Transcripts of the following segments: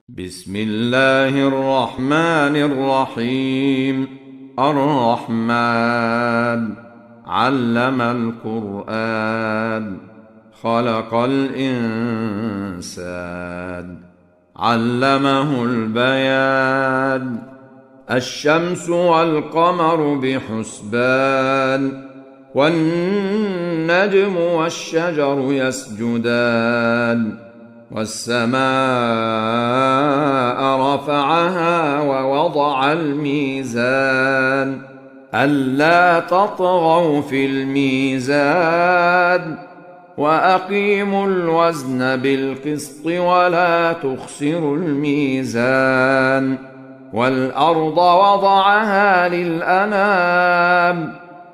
بسم الله الرحمن الرحيم. الرحمن علم القرآن، خلق الإنسان، علمه البيان. الشمس والقمر بحسبان، والنجم والشجر يسجدان. والسماء رفعها ووضع الميزان، ألا تطغوا في الميزان، وأقيموا الوزن بالقسط ولا تخسروا الميزان. والأرض وضعها للأنام،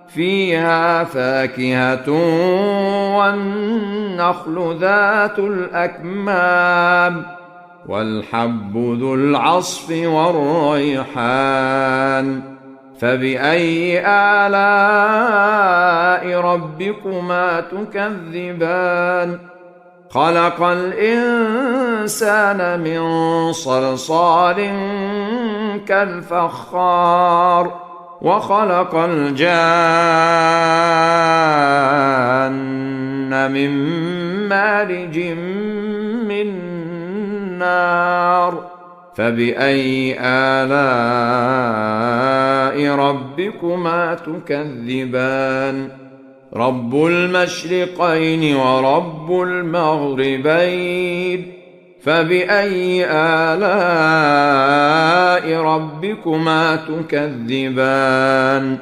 فيها فاكهة والنخل ذات الأكمام، والحب ذو العصف والريحان. فبأي آلاء ربكما تكذبان؟ خلق الإنسان من صلصال كالفخار، وخلق الجان من مارج من نار. فبأي آلاء ربكما تكذبان؟ رب المشرقين ورب المغربين، فبأي آلاء ربكما تكذبان؟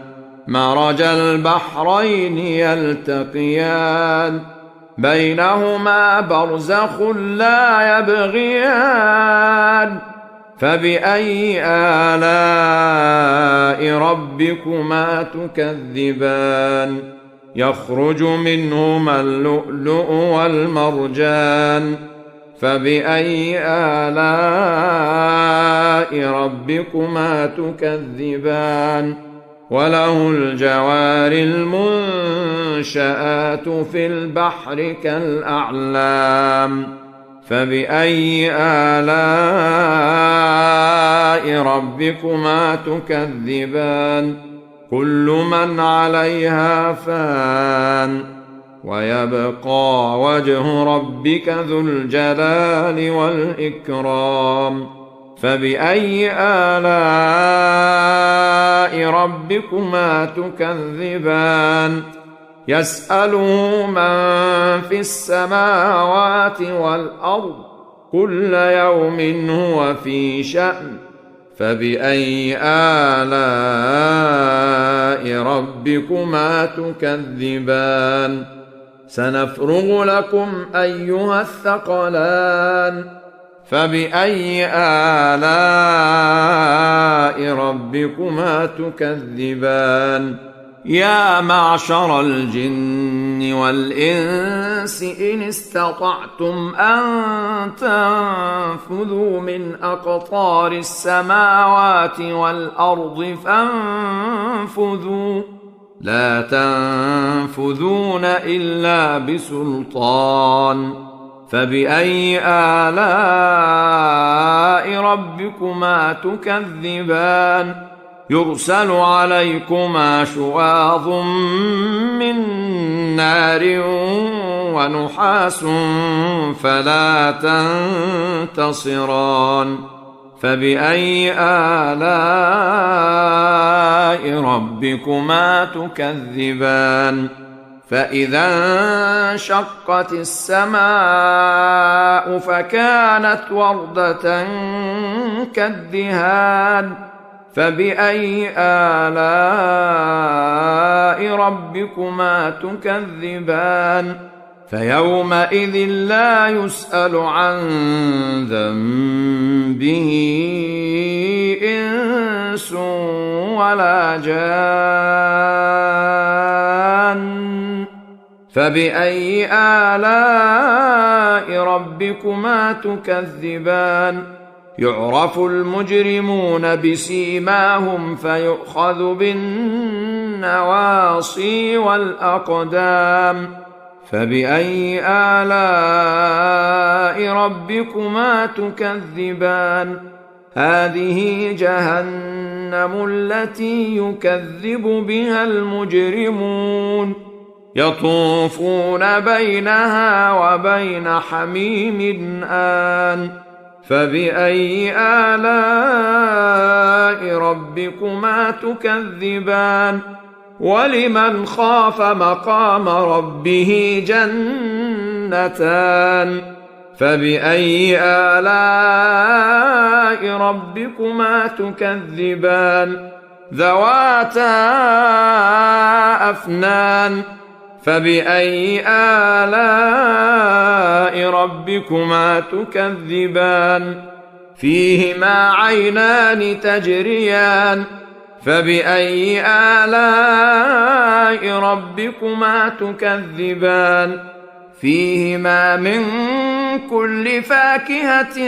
مرج البحرين يلتقيان، بينهما برزخ لا يبغيان. فبأي آلاء ربكما تكذبان؟ يخرج منهما اللؤلؤ والمرجان. فبأي آلاء ربكما تكذبان؟ وله الجوار المنشآت في البحر كالأعلام. فبأي آلاء ربكما تكذبان؟ كل من عليها فان، ويبقى وجه ربك ذو الجلال والإكرام. فبأي آلاء ربكما تكذبان؟ يسأله من في السماوات والأرض، كل يوم هو في شأن. فبأي آلاء ربكما تكذبان؟ سنفرغ لكم أيها الثقلان. فبأي آلاء ربكما تكذبان؟ يا معشر الجن والإنس إن استطعتم أن تنفذوا من أقطار السماوات والأرض فانفذوا، لا تنفذون إلا بسلطان. فبأي آلاء ربكما تكذبان؟ يرسل عليكما شواظ من نار ونحاس فلا تنتصران. فبأي آلاء ربكما تكذبان؟ فإذا انشقت السماء فكانت وردة كالدهان. فبأي آلاء ربكما تكذبان؟ فيومئذ لا يسأل عن ذنبه إنس ولا جان. فبأي آلاء ربكما تكذبان؟ يعرف المجرمون بسيماهم فيؤخذ بالنواصي والأقدام. فبأي آلاء ربكما تكذبان هذه جهنم التي يكذب بها المجرمون يطوفون بينها وبين حميم آن فبأي آلاء ربكما تكذبان ولمن خاف مقام ربه جنتان فبأي آلاء ربكما تكذبان ذواتا أفنان فبأي آلاء ربكما تكذبان فيهما عينان تجريان فبأي آلاء ربكما تكذبان فيهما من كل فاكهة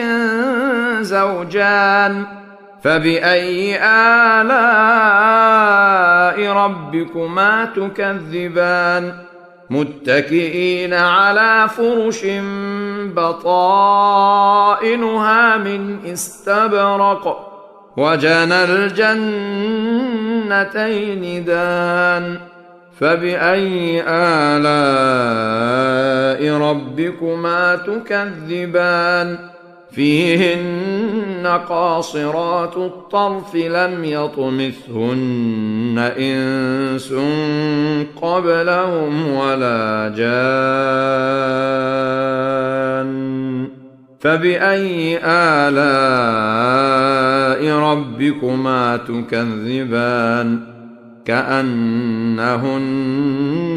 زوجان فبأي آلاء ربكما تكذبان متكئين على فرش بطائنها من استبرق وجنى الجنتين دان فبأي آلاء ربكما تكذبان فيهن قاصرات الطرف لم يطمثهن إنس قبلهم ولا جان فبأي آلاء ربكما تكذبان كأنهن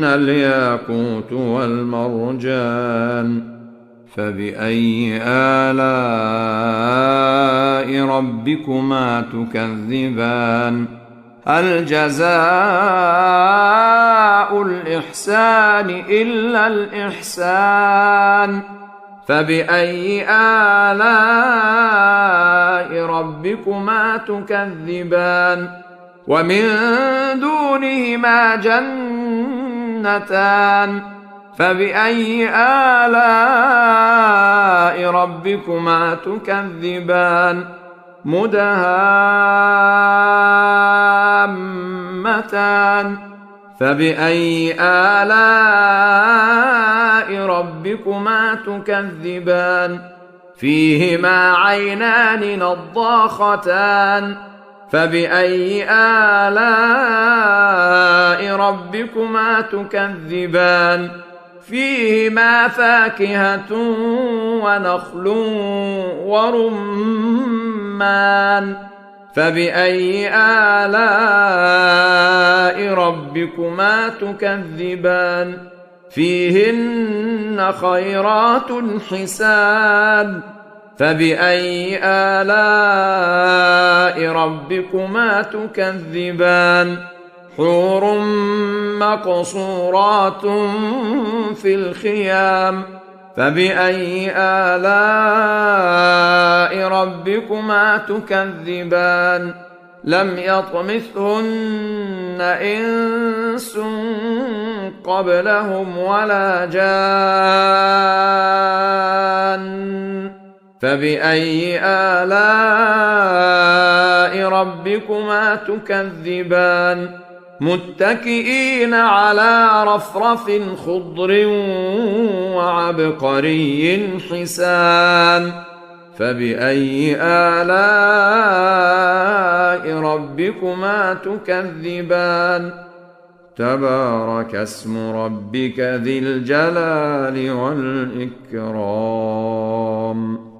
الياقوت والمرجان فبأي آلاء ربكما تكذبان هل جزاء الإحسان إلا الإحسان فبأي آلاء ربكما تكذبان ومن دونهما جنتان فبأي آلاء ربكما تكذبان مدهامتان فبأي آلاء ربكما تكذبان فيهما عينان نضاختان فبأي آلاء ربكما تكذبان فيهما فاكهة ونخل ورمان فبأي آلاء ربكما تكذبان فيهن خيرات حسان فبأي آلاء ربكما تكذبان حور مقصورات في الخيام فبأي آلاء ربكما تكذبان لم يطمثهن إنس قبلهم ولا جان فبأي آلاء ربكما تكذبان متكئين على رفرف خضر وعبقري حسان فبأي آلاء ربكما تكذبان تبارك اسم ربك ذي الجلال والإكرام